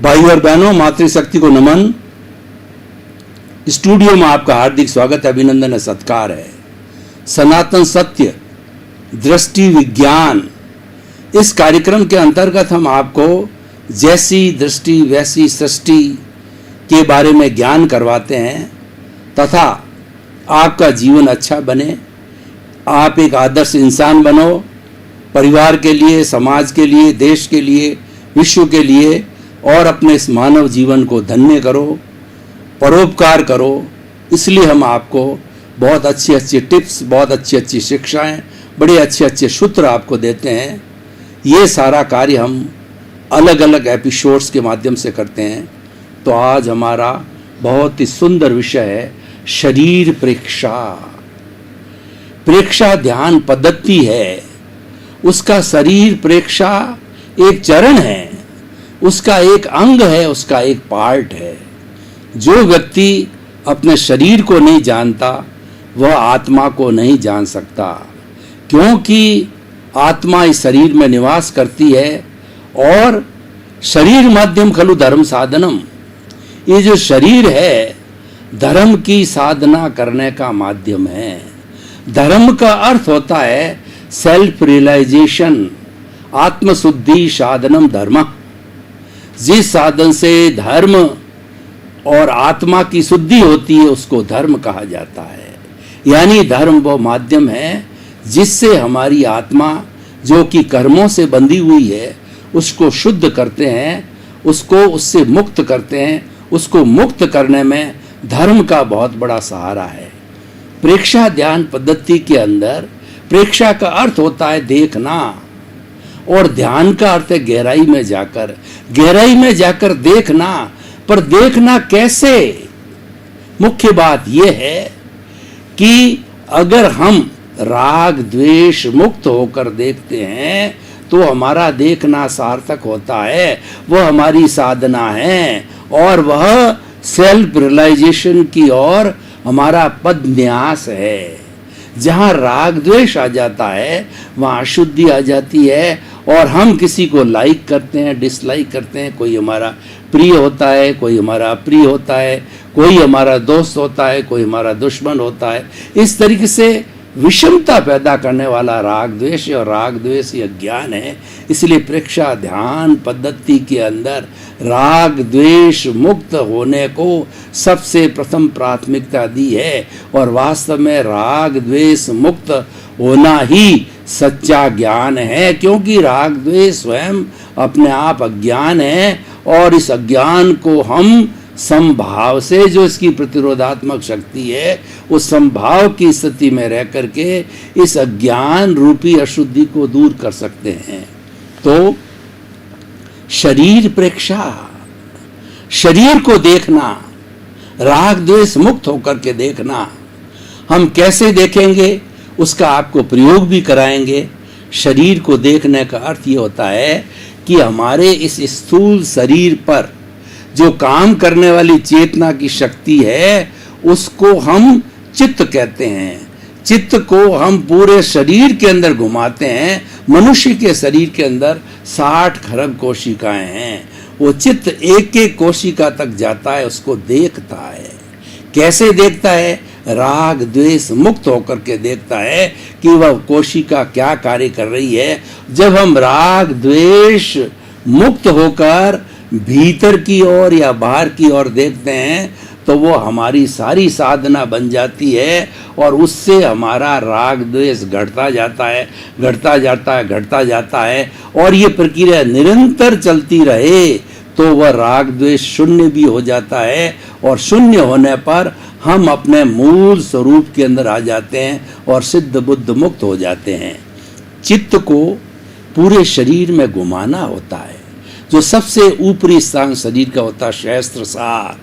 भाई और बहनों, मातृशक्ति को नमन। स्टूडियो में आपका हार्दिक स्वागत है, अभिनंदन है, सत्कार है। सनातन सत्य दृष्टि विज्ञान, इस कार्यक्रम के अंतर्गत हम आपको जैसी दृष्टि वैसी सृष्टि के बारे में ज्ञान करवाते हैं तथा आपका जीवन अच्छा बने, आप एक आदर्श इंसान बनो, परिवार के लिए, समाज के लिए, देश के लिए, विश्व के लिए, और अपने इस मानव जीवन को धन्य करो, परोपकार करो। इसलिए हम आपको बहुत अच्छी अच्छी टिप्स, बहुत अच्छी अच्छी शिक्षाएं, बड़े अच्छे अच्छे सूत्र आपको देते हैं। ये सारा कार्य हम अलग अलग एपिसोड्स के माध्यम से करते हैं। तो आज हमारा बहुत ही सुंदर विषय है शरीर प्रेक्षा। प्रेक्षा ध्यान पद्धति है, उसका शरीर प्रेक्षा एक चरण है, उसका एक अंग है, उसका एक पार्ट है। जो व्यक्ति अपने शरीर को नहीं जानता वह आत्मा को नहीं जान सकता, क्योंकि आत्मा इस शरीर में निवास करती है और शरीर माध्यम खलु धर्म साधनम। ये जो शरीर है धर्म की साधना करने का माध्यम है। धर्म का अर्थ होता है सेल्फ रियलाइजेशन, आत्मशुद्धि साधनम धर्म। जिस साधन से धर्म और आत्मा की शुद्धि होती है उसको धर्म कहा जाता है। यानी धर्म वो माध्यम है जिससे हमारी आत्मा जो कि कर्मों से बंधी हुई है उसको शुद्ध करते हैं, उसको उससे मुक्त करते हैं। उसको मुक्त करने में धर्म का बहुत बड़ा सहारा है। प्रेक्षा ध्यान पद्धति के अंदर प्रेक्षा का अर्थ होता है देखना, और ध्यान का अर्थ है गहराई में जाकर देखना। पर देखना कैसे? मुख्य बात यह है कि अगर हम राग द्वेष मुक्त होकर देखते हैं तो हमारा देखना सार्थक होता है, वह हमारी साधना है, और वह सेल्फ रियलाइजेशन की ओर हमारा पद न्यास है। जहाँ राग द्वेष आ जाता है वहाँ अशुद्धि आ जाती है, और हम किसी को लाइक करते हैं, डिसलाइक करते हैं। कोई हमारा प्रिय होता है, कोई हमारा अप्रिय होता है, कोई हमारा दोस्त होता है, कोई हमारा दुश्मन होता है। इस तरीके से विषमता पैदा करने वाला राग द्वेष, और राग द्वेष ये अज्ञान है। इसलिए प्रेक्षा ध्यान पद्धति के अंदर राग द्वेष मुक्त होने को सबसे प्रथम प्राथमिकता दी है, और वास्तव में राग द्वेष मुक्त होना ही सच्चा ज्ञान है, क्योंकि राग द्वेष स्वयं अपने आप अज्ञान है, और इस अज्ञान को हम समभाव से, जो इसकी प्रतिरोधात्मक शक्ति है, उस समभाव की स्थिति में रह करके इस अज्ञान रूपी अशुद्धि को दूर कर सकते हैं। तो शरीर प्रेक्षा, शरीर को देखना, राग द्वेष मुक्त होकर के देखना। हम कैसे देखेंगे उसका आपको प्रयोग भी कराएंगे। शरीर को देखने का अर्थ ये होता है कि हमारे इस स्थूल शरीर पर जो काम करने वाली चेतना की शक्ति है उसको हम चित्त कहते हैं। चित्त को हम पूरे शरीर के अंदर घुमाते हैं। मनुष्य के शरीर के अंदर 60 खरब कोशिकाएं हैं। वो चित्त एक एक कोशिका तक जाता है, उसको देखता है। कैसे देखता है? राग द्वेष मुक्त होकर के देखता है कि वह कोशिका क्या कार्य कर रही है। जब हम राग द्वेष मुक्त होकर भीतर की ओर या बाहर की ओर देखते हैं तो वो हमारी सारी साधना बन जाती है, और उससे हमारा राग द्वेष घटता जाता है। और ये प्रक्रिया निरंतर चलती रहे तो वह राग द्वेष शून्य भी हो जाता है, और शून्य होने पर हम अपने मूल स्वरूप के अंदर आ जाते हैं और सिद्ध बुद्ध मुक्त हो जाते हैं। चित्त को पूरे शरीर में घुमाना होता है। जो सबसे ऊपरी स्थान शरीर का होता है सहस्त्रसार,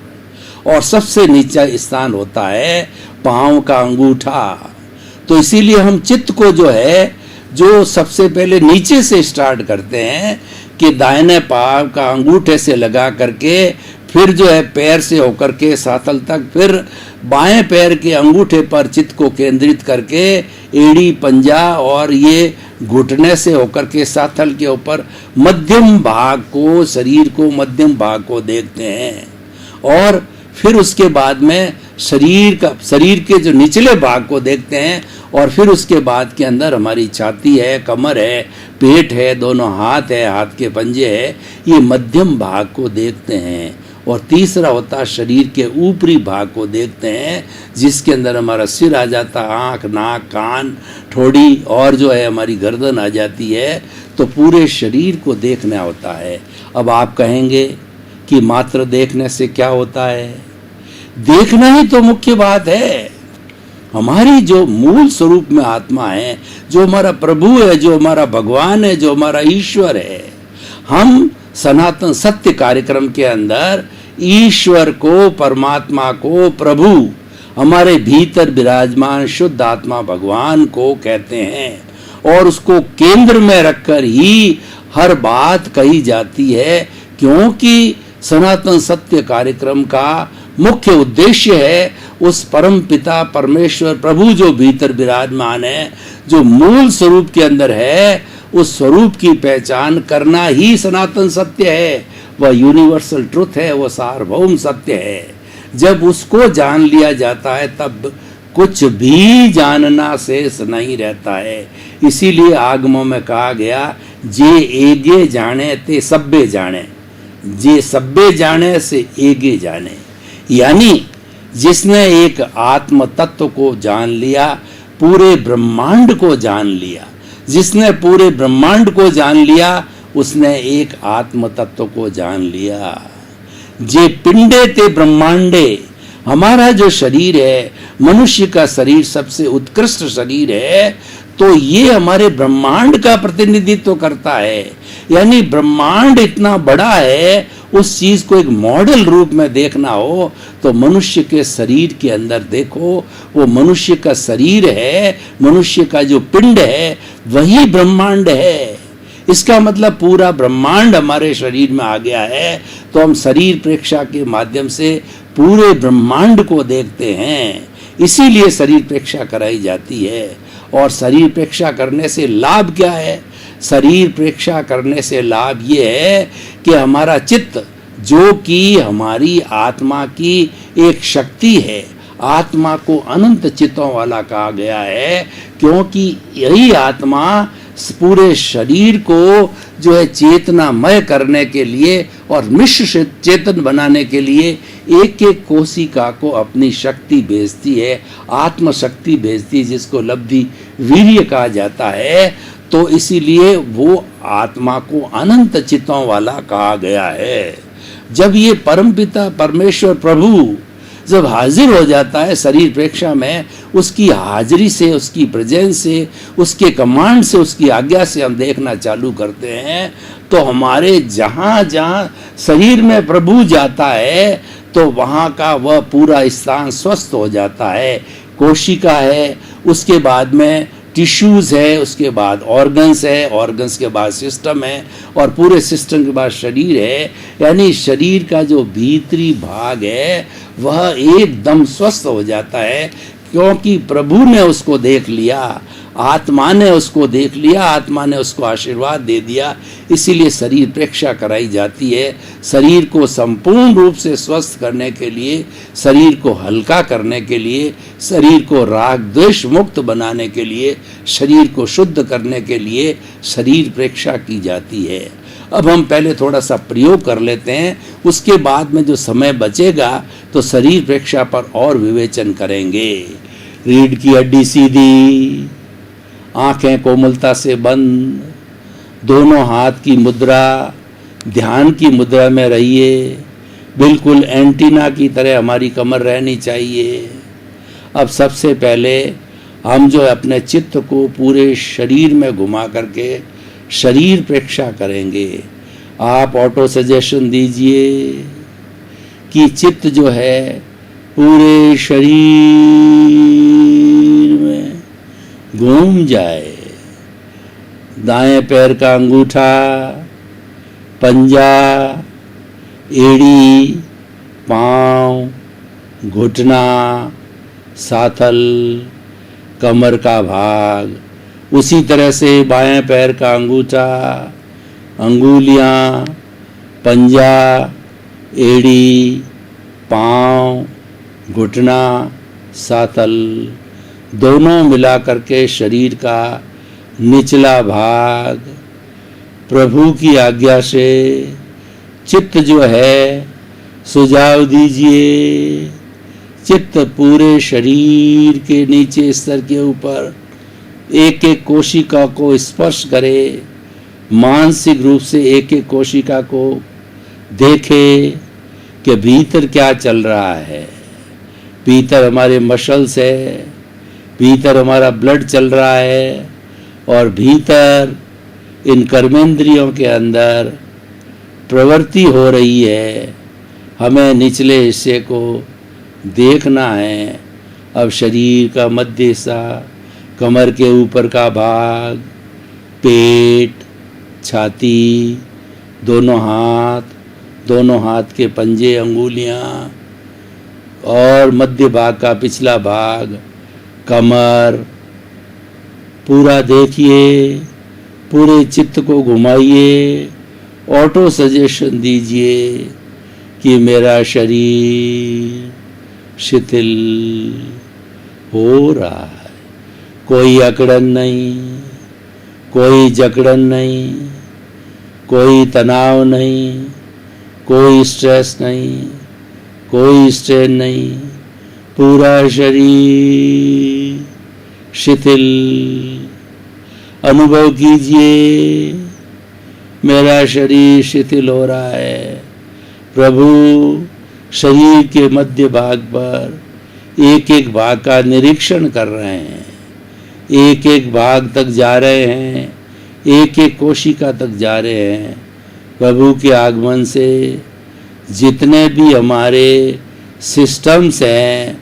और सबसे नीचा स्थान होता है पांव का अंगूठा। तो इसीलिए हम चित्त को जो सबसे पहले नीचे से स्टार्ट करते हैं कि दाहिने पांव का अंगूठे से लगा करके फिर जो है पैर से होकर के सातल तक, फिर बाएं पैर के अंगूठे पर चित्त को केंद्रित करके एड़ी, पंजा और ये घुटने से होकर के सातल के ऊपर मध्यम भाग को, शरीर को, मध्यम भाग को देखते हैं। और फिर उसके बाद में शरीर के जो निचले भाग को देखते हैं, और फिर उसके बाद के अंदर हमारी छाती है, कमर है, पेट है, दोनों हाथ है, हाथ के पंजे है, ये मध्यम भाग को देखते हैं। और तीसरा होता है शरीर के ऊपरी भाग को देखते हैं, जिसके अंदर हमारा सिर आ जाता है, आँख, नाक, कान, ठोड़ी और जो है हमारी गर्दन आ जाती है। तो पूरे शरीर को देखना होता है। अब आप कहेंगे कि मात्र देखने से क्या होता है? देखना ही तो मुख्य बात है। हमारी जो मूल स्वरूप में आत्मा है, जो हमारा प्रभु है, जो हमारा भगवान है, जो हमारा ईश्वर है, हम सनातन सत्य कार्यक्रम के अंदर ईश्वर को, परमात्मा को, प्रभु, हमारे भीतर विराजमान शुद्ध आत्मा भगवान को कहते हैं। और उसको केंद्र में रखकर ही हर बात कही जाती है, क्योंकि सनातन सत्य कार्यक्रम का मुख्य उद्देश्य है उस परम पिता परमेश्वर प्रभु जो भीतर विराजमान है, जो मूल स्वरूप के अंदर है, उस स्वरूप की पहचान करना ही सनातन सत्य है। वह यूनिवर्सल ट्रुथ है, वह सार्वभौम सत्य है। जब उसको जान लिया जाता है तब कुछ भी जानना शेष नहीं रहता है। इसीलिए आगमों में कहा गया, जे एगे जाने ते सब्बे जाने, जे सब्बे जाने से एगे जाने। यानी जिसने एक आत्म तत्व को जान लिया, पूरे ब्रह्मांड को जान लिया, जिसने पूरे ब्रह्मांड को जान लिया, उसने एक आत्म तत्व को जान लिया। जे पिंडे ते ब्रह्मांडे, हमारा जो शरीर है, मनुष्य का शरीर सबसे उत्कृष्ट शरीर है, तो ये हमारे ब्रह्मांड का प्रतिनिधित्व करता है। यानी ब्रह्मांड इतना बड़ा है, उस चीज को एक मॉडल रूप में देखना हो तो मनुष्य के शरीर के अंदर देखो। वो मनुष्य का शरीर है, मनुष्य का जो पिंड है वही ब्रह्मांड है। इसका मतलब पूरा ब्रह्मांड हमारे शरीर में आ गया है। तो हम शरीर प्रेक्षा के माध्यम से पूरे ब्रह्मांड को देखते हैं। इसीलिए शरीर प्रेक्षा कराई जाती है। और शरीर प्रेक्षा करने से लाभ क्या है? शरीर प्रेक्षा करने से लाभ ये है कि हमारा चित्त, जो कि हमारी आत्मा की एक शक्ति है, आत्मा को अनंत चित्तों वाला कहा गया है, क्योंकि यही आत्मा पूरे शरीर को जो है चेतनामय करने के लिए और मिश्र चेतन बनाने के लिए एक एक कोशिका को अपनी शक्ति भेजती है, आत्म शक्ति भेजती है, जिसको लब्धि वीर्य कहा जाता है। तो इसीलिए वो आत्मा को अनंत चित्तों वाला कहा गया है। जब ये परमपिता परमेश्वर प्रभु जब हाजिर हो जाता है शरीर प्रेक्षा में, उसकी हाजिरी से, उसकी प्रेजेंस से, उसके कमांड से, उसकी आज्ञा से हम देखना चालू करते हैं, तो हमारे जहाँ जहाँ शरीर में प्रभु जाता है तो वहाँ का वह पूरा स्थान स्वस्थ हो जाता है। कोशिका है, उसके बाद में टिश्यूज है, उसके बाद ऑर्गन्स है, ऑर्गन्स के बाद सिस्टम है, और पूरे सिस्टम के बाद शरीर है। यानी शरीर का जो भीतरी भाग है वह एकदम स्वस्थ हो जाता है, क्योंकि प्रभु ने उसको देख लिया, आत्मा ने उसको देख लिया, आत्मा ने उसको आशीर्वाद दे दिया। इसीलिए शरीर प्रेक्षा कराई जाती है। शरीर को संपूर्ण रूप से स्वस्थ करने के लिए, शरीर को हल्का करने के लिए, शरीर को राग द्वेष मुक्त बनाने के लिए, शरीर को शुद्ध करने के लिए शरीर प्रेक्षा की जाती है। अब हम पहले थोड़ा सा प्रयोग कर लेते हैं, उसके बाद में जो समय बचेगा तो शरीर प्रेक्षा पर और विवेचन करेंगे। रीढ़ की हड्डी सीधी, आंखें कोमलता से बंद, दोनों हाथ की मुद्रा, ध्यान की मुद्रा में रहिए। बिल्कुल एंटीना की तरह हमारी कमर रहनी चाहिए। अब सबसे पहले हम जो अपने चित्त को पूरे शरीर में घुमा करके शरीर प्रेक्षा करेंगे। आप ऑटो सजेशन दीजिए कि चित्त जो है पूरे शरीर में घूम जाए। दाएं पैर का अंगूठा, पंजा, एड़ी, पाँव, घुटना, साथल, कमर का भाग, उसी तरह से बाएं पैर का अंगूठा, अंगुलियां, पंजा, एड़ी, पाँव, घुटना, साथल, दोनों मिला करके शरीर का निचला भाग प्रभु की आज्ञा से चित्त जो है सुझाव दीजिए। चित्त पूरे शरीर के नीचे स्तर के ऊपर एक एक कोशिका को स्पर्श करे, मानसिक रूप से एक एक कोशिका को देखे कि भीतर क्या चल रहा है। भीतर हमारे मसल्स है, भीतर हमारा ब्लड चल रहा है और भीतर इन कर्मेंद्रियों के अंदर प्रवृत्ति हो रही है। हमें निचले हिस्से को देखना है। अब शरीर का मध्य हिस्सा, कमर के ऊपर का भाग, पेट, छाती, दोनों हाथ के पंजे, अंगुलियां और मध्य भाग का पिछला भाग, कमर, पूरा देखिए, पूरे चित्त को घुमाइए, ऑटो सजेशन दीजिए कि मेरा शरीर शिथिल हो रहा है। कोई अकड़न नहीं, कोई जकड़न नहीं, कोई तनाव नहीं, कोई स्ट्रेस नहीं, कोई स्ट्रेन नहीं, पूरा शरीर शिथिल। अनुभव कीजिए मेरा शरीर शिथिल हो रहा है। प्रभु शरीर के मध्य भाग पर एक एक भाग का निरीक्षण कर रहे हैं, एक एक भाग तक जा रहे हैं, एक एक कोशिका तक जा रहे हैं। प्रभु के आगमन से जितने भी हमारे सिस्टम्स हैं,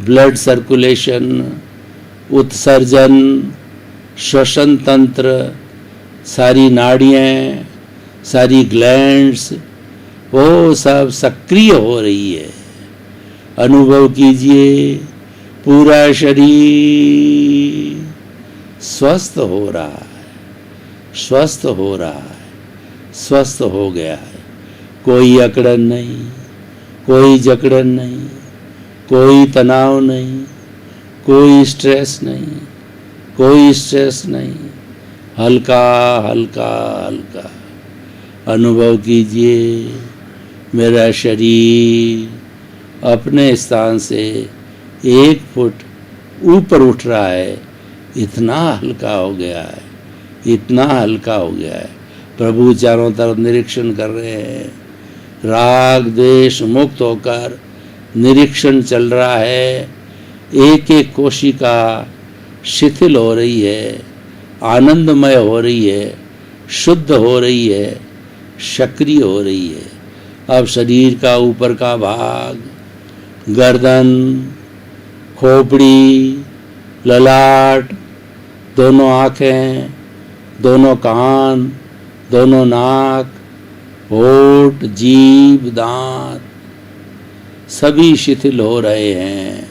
ब्लड सर्कुलेशन, उत्सर्जन, श्वसन तंत्र, सारी नाड़ियाँ, सारी ग्लैंड्स, वो सब सक्रिय हो रही है। अनुभव कीजिए पूरा शरीर स्वस्थ हो रहा है, स्वस्थ हो रहा है, स्वस्थ हो गया है। कोई अकड़न नहीं, कोई जकड़न नहीं, कोई तनाव नहीं, कोई स्ट्रेस नहीं, कोई स्ट्रेस नहीं, हल्का हल्का हल्का। अनुभव कीजिए मेरा शरीर अपने स्थान से 1 फुट ऊपर उठ रहा है। इतना हल्का हो गया है, इतना हल्का हो गया है। प्रभु चारों तरफ निरीक्षण कर रहे हैं, राग द्वेष मुक्त होकर निरीक्षण चल रहा है। एक एक कोशिका शिथिल हो रही है, आनंदमय हो रही है, शुद्ध हो रही है, सक्रिय हो रही है। अब शरीर का ऊपर का भाग, गर्दन, खोपड़ी, ललाट, दोनों आँखें, दोनों कान, दोनों नाक, होठ, जीभ, दांत, सभी शिथिल हो रहे हैं।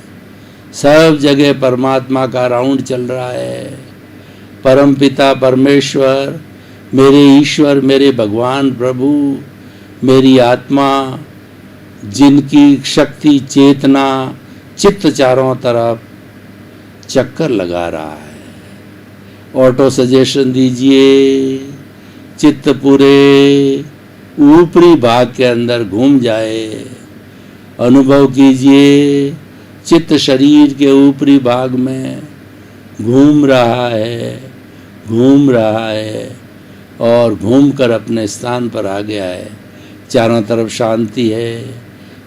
सब जगह परमात्मा का राउंड चल रहा है। परमपिता परमेश्वर, मेरे ईश्वर, मेरे भगवान प्रभु, मेरी आत्मा, जिनकी शक्ति, चेतना, चित्त चारों तरफ चक्कर लगा रहा है। ऑटो सजेशन दीजिए, चित्त पूरे ऊपरी भाग के अंदर घूम जाए। अनुभव कीजिए चित्त शरीर के ऊपरी भाग में घूम रहा है, घूम रहा है और घूमकर अपने स्थान पर आ गया है। चारों तरफ शांति है,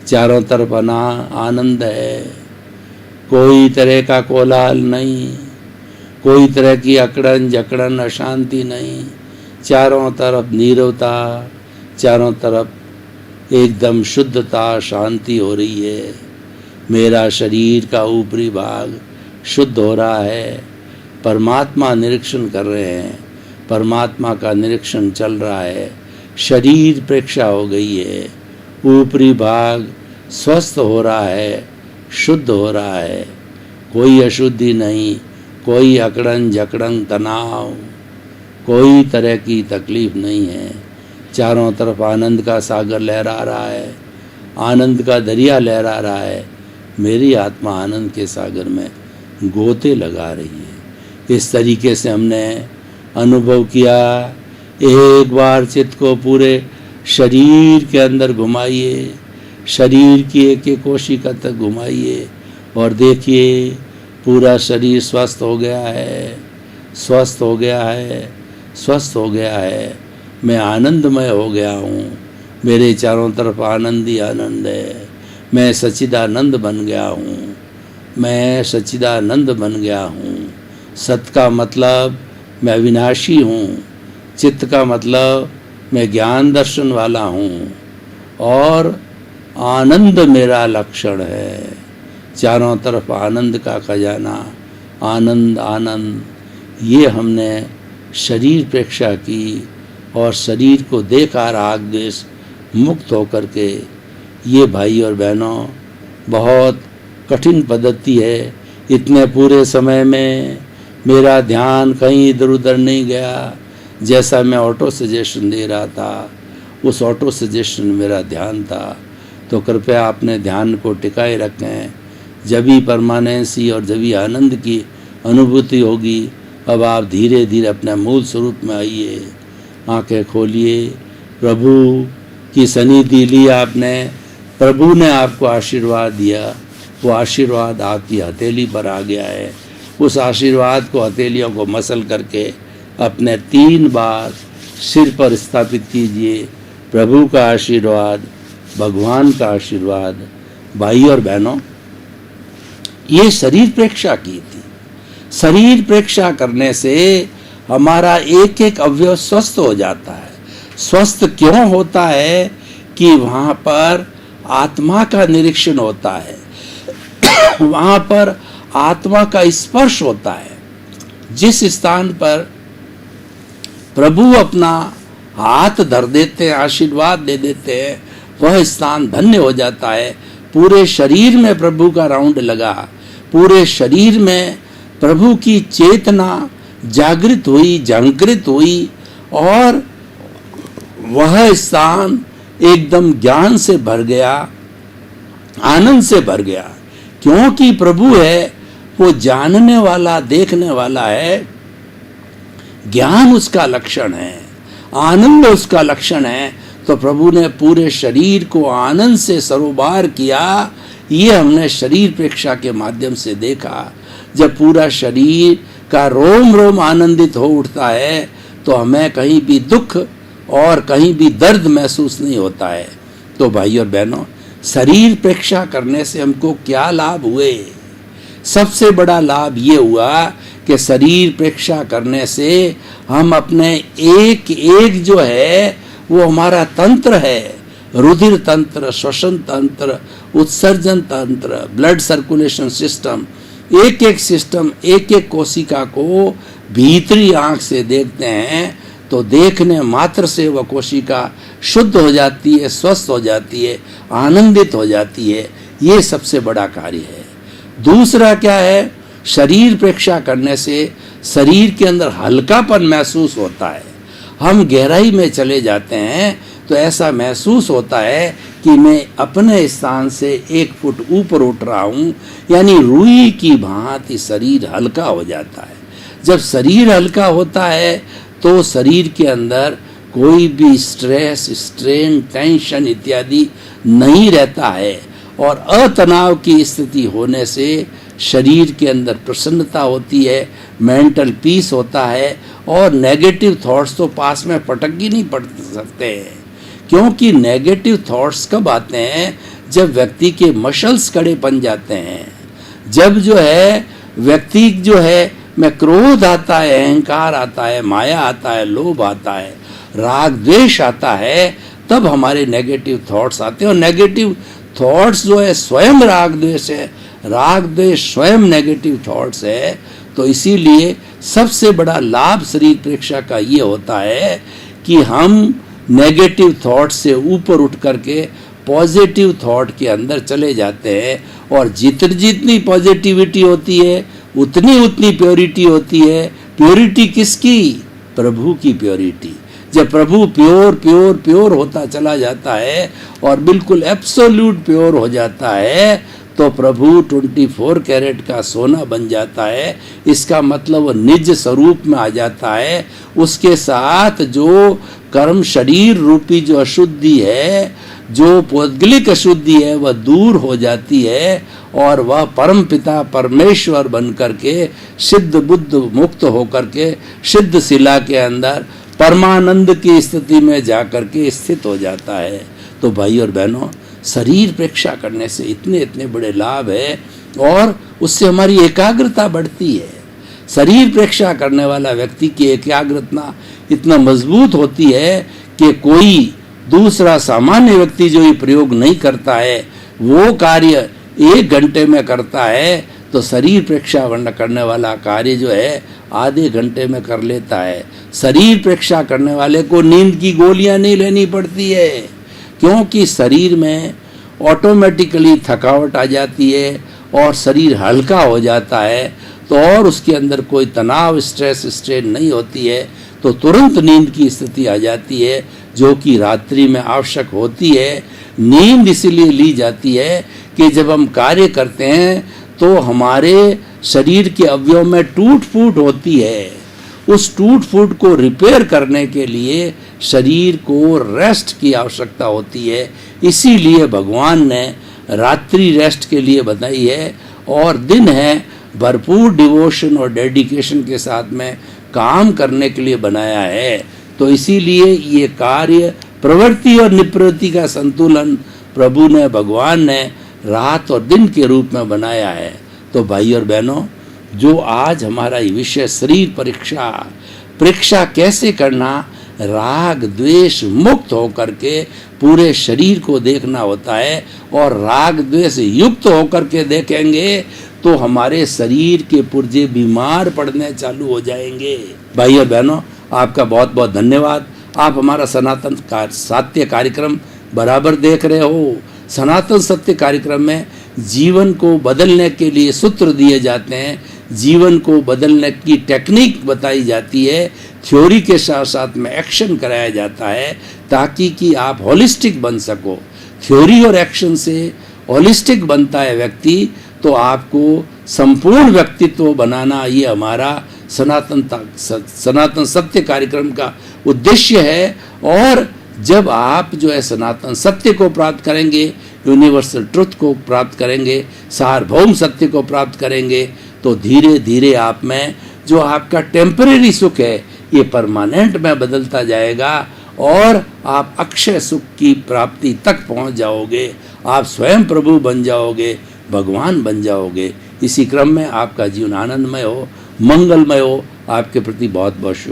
चारों तरफ आनंद है, कोई तरह का कोलाहल नहीं, कोई तरह की अकड़न जकड़न अशांति नहीं। चारों तरफ नीरवता, चारों तरफ एकदम शुद्धता, शांति हो रही है। मेरा शरीर का ऊपरी भाग शुद्ध हो रहा है। परमात्मा निरीक्षण कर रहे हैं, परमात्मा का निरीक्षण चल रहा है। शरीर प्रेक्षा हो गई है, ऊपरी भाग स्वस्थ हो रहा है, शुद्ध हो रहा है, कोई अशुद्धि नहीं, कोई अकड़न जकड़न तनाव, कोई तरह की तकलीफ नहीं है। चारों तरफ आनंद का सागर लहरा रहा है, आनंद का दरिया लहरा रहा है। मेरी आत्मा आनंद के सागर में गोते लगा रही है। इस तरीके से हमने अनुभव किया। एक बार चित्त को पूरे शरीर के अंदर घुमाइए, शरीर की एक एक कोशिका तक घुमाइए और देखिए पूरा शरीर स्वस्थ हो गया है, स्वस्थ हो गया है, स्वस्थ हो गया है। मैं आनंदमय हो गया हूँ, मेरे चारों तरफ आनंद ही आनंद है। मैं सच्चिदानंद बन गया हूँ, मैं सच्चिदानंद बन गया हूँ। सत का मतलब मैं अविनाशी हूँ, चित्त का मतलब मैं ज्ञान दर्शन वाला हूँ और आनंद मेरा लक्षण है। चारों तरफ आनंद का खजाना, आनंद आनंद। ये हमने शरीर प्रेक्षा की और शरीर को देखा राग द्वेष मुक्त होकर के। ये भाई और बहनों बहुत कठिन पद्धति है। इतने पूरे समय में मेरा ध्यान कहीं इधर उधर नहीं गया। जैसा मैं ऑटो सजेशन दे रहा था, उस ऑटो सजेशन में मेरा ध्यान था। तो कृपया अपने ध्यान को टिकाए रखें। जब ही परमानेंसी और जब ही आनंद की अनुभूति होगी, अब आप धीरे धीरे अपने मूल स्वरूप में आइए। आंखें खोलिए, प्रभु की सनिधि ली आपने, प्रभु ने आपको आशीर्वाद दिया। वो आशीर्वाद आपकी हथेली पर आ गया है। उस आशीर्वाद को हथेलियों को मसल करके अपने 3 बार सिर पर स्थापित कीजिए। प्रभु का आशीर्वाद, भगवान का आशीर्वाद। भाई और बहनों, ये शरीर प्रेक्षा की थी। शरीर प्रेक्षा करने से हमारा एक एक अवयव स्वस्थ हो जाता है। स्वस्थ क्यों होता है कि वहाँ पर आत्मा का निरीक्षण होता है, वहाँ पर आत्मा का स्पर्श होता है। जिस स्थान पर प्रभु अपना हाथ धर देते हैं, आशीर्वाद दे देते हैं, वह स्थान धन्य हो जाता है। पूरे शरीर में प्रभु का राउंड लगा, पूरे शरीर में प्रभु की चेतना जागृत हुई, जागृत हुई और वह स्थान एकदम ज्ञान से भर गया, आनंद से भर गया। क्योंकि प्रभु है वो जानने वाला, देखने वाला है। ज्ञान उसका लक्षण है, आनंद उसका लक्षण है। तो प्रभु ने पूरे शरीर को आनंद से सरोबार किया। ये हमने शरीर प्रेक्षा के माध्यम से देखा। जब पूरा शरीर का रोम रोम आनंदित हो उठता है तो हमें कहीं भी दुख और कहीं भी दर्द महसूस नहीं होता है। तो भाई और बहनों, शरीर प्रेक्षा करने से हमको क्या लाभ हुए? सबसे बड़ा लाभ ये हुआ कि शरीर प्रेक्षा करने से हम अपने एक एक जो है वो हमारा तंत्र है, रुधिर तंत्र, श्वसन तंत्र, उत्सर्जन तंत्र, ब्लड सर्कुलेशन सिस्टम, एक एक सिस्टम, एक एक कोशिका को भीतरी आंख से देखते हैं तो देखने मात्र से वह कोशिका शुद्ध हो जाती है, स्वस्थ हो जाती है, आनंदित हो जाती है। ये सबसे बड़ा कार्य है। दूसरा क्या है? शरीर प्रेक्षा करने से शरीर के अंदर हल्कापन महसूस होता है। हम गहराई में चले जाते हैं तो ऐसा महसूस होता है कि मैं अपने स्थान से 1 फुट ऊपर उठ रहा हूँ, यानी रुई की भांति शरीर हल्का हो जाता है। जब शरीर हल्का होता है तो शरीर के अंदर कोई भी स्ट्रेस, स्ट्रेन, टेंशन इत्यादि नहीं रहता है और अतनाव की स्थिति होने से शरीर के अंदर प्रसन्नता होती है, मेंटल पीस होता है और नेगेटिव थॉट्स तो पास में पटक ही नहीं पड़ सकते हैं। क्योंकि नेगेटिव थॉट्स कब आते हैं? जब व्यक्ति के मसल्स कड़े बन जाते हैं, जब जो है व्यक्ति जो है में क्रोध आता है, अहंकार आता है, माया आता है, लोभ आता है, राग द्वेष आता है, तब हमारे नेगेटिव थॉट्स आते हैं। और नेगेटिव थॉट्स जो है स्वयं राग द्वेष है, राग द्वेष स्वयं नेगेटिव थॉट्स है। तो इसीलिए सबसे बड़ा लाभ शरीर प्रेक्षा का ये होता है कि हम नेगेटिव थॉट से ऊपर उठ करके पॉजिटिव थॉट के अंदर चले जाते हैं, और जितनी जितनी पॉजिटिविटी होती है उतनी उतनी प्योरिटी होती है। प्योरिटी किसकी? प्रभु की प्योरिटी। जब प्रभु प्योर प्योर प्योर होता चला जाता है और बिल्कुल एब्सोल्यूट प्योर हो जाता है, तो प्रभु 24 कैरेट का सोना बन जाता है। इसका मतलब वो निज स्वरूप में आ जाता है। उसके साथ जो कर्म शरीर रूपी जो अशुद्धि है, जो पौद्गलिक अशुद्धि है, वह दूर हो जाती है, और वह परम पिता परमेश्वर बन करके सिद्ध बुद्ध मुक्त होकर के सिद्ध शिला के अंदर परमानंद की स्थिति में जाकर के स्थित हो जाता है। तो भाई और बहनों, शरीर प्रेक्षा करने से इतने इतने बड़े लाभ है, और उससे हमारी एकाग्रता बढ़ती है। शरीर प्रेक्षा करने वाला व्यक्ति की एकाग्रता इतना मजबूत होती है कि कोई दूसरा सामान्य व्यक्ति जो ये प्रयोग नहीं करता है, वो कार्य 1 घंटे में करता है, तो शरीर प्रेक्षा करने वाला कार्य जो है आधे घंटे में कर लेता है। शरीर प्रेक्षा करने वाले को नींद की गोलियां नहीं लेनी पड़ती है, क्योंकि शरीर में ऑटोमेटिकली थकावट आ जाती है और शरीर हल्का हो जाता है, तो और उसके अंदर कोई तनाव, स्ट्रेस, स्ट्रेन नहीं होती है, तो तुरंत नींद की स्थिति आ जाती है, जो कि रात्रि में आवश्यक होती है। नींद इसीलिए ली जाती है कि जब हम कार्य करते हैं तो हमारे शरीर के अवयव में टूट फूट होती है। उस टूट फूट को रिपेयर करने के लिए शरीर को रेस्ट की आवश्यकता होती है। इसीलिए भगवान ने रात्रि रेस्ट के लिए बताई है, और दिन है भरपूर डिवोशन और डेडिकेशन के साथ में काम करने के लिए बनाया है। तो इसीलिए ये कार्य प्रवृत्ति और निवृत्ति का संतुलन प्रभु ने, भगवान ने रात और दिन के रूप में बनाया है। तो भाई और बहनों, जो आज हमारा ये विषय शरीर परीक्षा कैसे करना, राग द्वेष मुक्त होकर के पूरे शरीर को देखना होता है, और राग द्वेष युक्त होकर के देखेंगे तो हमारे शरीर के पुर्जे बीमार पड़ने चालू हो जाएंगे। भाई और बहनों, आपका बहुत बहुत धन्यवाद। आप हमारा सनातन सत्य कार्यक्रम बराबर देख रहे हो। सनातन सत्य कार्यक्रम में जीवन को बदलने के लिए सूत्र दिए जाते हैं, जीवन को बदलने की टेक्निक बताई जाती है, थ्योरी के साथ साथ में एक्शन कराया जाता है, ताकि कि आप होलिस्टिक बन सको। थ्योरी और एक्शन से होलिस्टिक बनता है व्यक्ति, तो आपको संपूर्ण व्यक्तित्व बनाना, ये हमारा सनातन सत्य कार्यक्रम का उद्देश्य है। और जब आप जो है सनातन सत्य को प्राप्त करेंगे, यूनिवर्सल ट्रुथ को प्राप्त करेंगे, सार्वभौम सत्य को प्राप्त करेंगे, तो धीरे धीरे आप में जो आपका टेम्परेरी सुख है ये परमानेंट में बदलता जाएगा, और आप अक्षय सुख की प्राप्ति तक पहुंच जाओगे। आप स्वयं प्रभु बन जाओगे, भगवान बन जाओगे। इसी क्रम में आपका जीवन आनंदमय हो, मंगलमय हो। आपके प्रति बहुत बहुत शुभ